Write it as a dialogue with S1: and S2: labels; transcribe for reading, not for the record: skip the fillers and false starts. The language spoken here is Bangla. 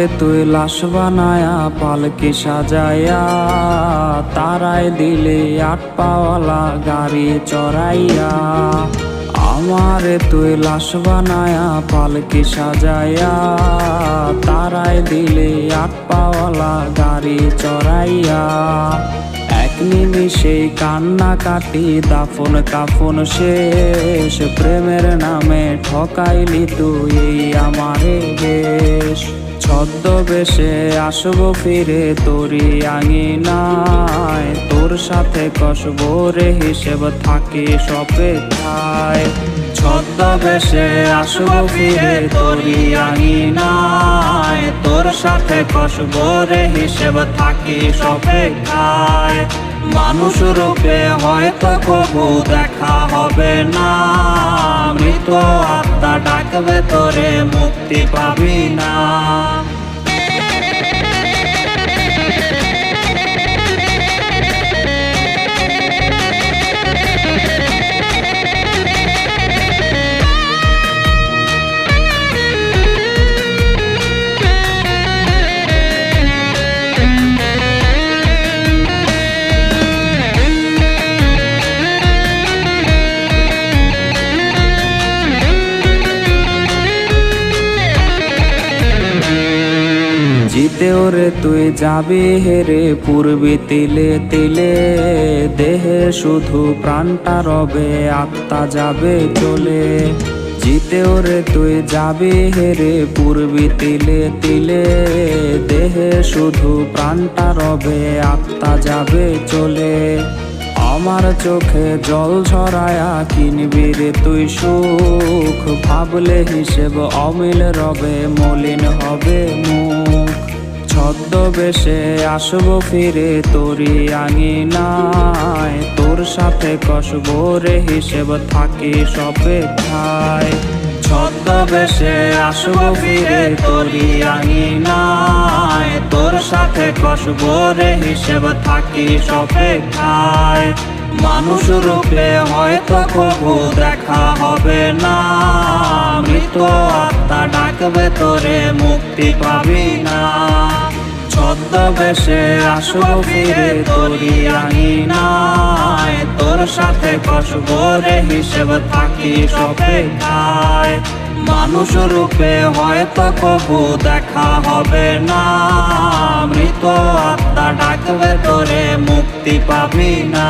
S1: আমারে তুই লাশ বানায়া পালকি সাজায়া তারাই দিলে 8 পাওয়ালা গাড়ি চড়াইয়া। আমারে তুই লাশ বানায়া পালকি সাজায়া তারাই দিলে 8 পাওয়ালা গাড়ি চড়াইয়া। এক নিমিষে কান্না কাটি দাফন কাফন শেষ, প্রেমের নামে ঠকাইলি তুই আমারে বেশ। ছদ্মবেশে আসবো ফিরে তোরি আঙিনায়, তোর সাথে কসবো রে হিসেব থাকি অপেক্ষায়। ছদ্মবেশে আসবো ফিরে তোরি আঙিনায়, তোর সাথে কসবো রে হিসেব থাকি অপেক্ষায়। মানুষ রূপে হয়তো কবু দেখা হবে না, মৃত আত্মা ডাকবে তোরে মুক্তি পাবি না। জিতেও রে তুই যাবি হেরে পূর্বে তিলে তিলে, দেহে শুধু প্রাণটা রবে আত্মা যাবে চলে। জিতেও রে তুই যাবি হেরে পূর্বে তিলে তিলে, দেহে শুধু প্রাণটা রবে আত্মা যাবে চলে। আমার চোখে জল ঝরায়া কিনবি রে তুই সুখ, ভাবলে হিসেব অমিল রবে মলিন হবে মুখ। ছদ্মবেশে আসবো ফিরে তোরি আঙিনায়, তোর সাথে কসবো রে হিসেব থাকি অপেক্ষায়। ছদ্মবেশে আসবো ফিরে তোরি আঙিনায়, তোর সাথে কসবো রে হিসেব থাকি অপেক্ষায়। মানুষ রূপে হয়তো কবু দেখা হবে না, মৃত আত্মা ডাকবে তোরে মুক্তি পাবি না। ছদ্মবেশে আসবো ফিরে তোরি আঙিনায়, তোর সাথে কসবো রে হিসেব থাকি অপেক্ষায়। মানুষ রূপে হয়তো কবু দেখা হবে না, মৃত আত্মা ডাকবে তোরে মুক্তি পাবি না।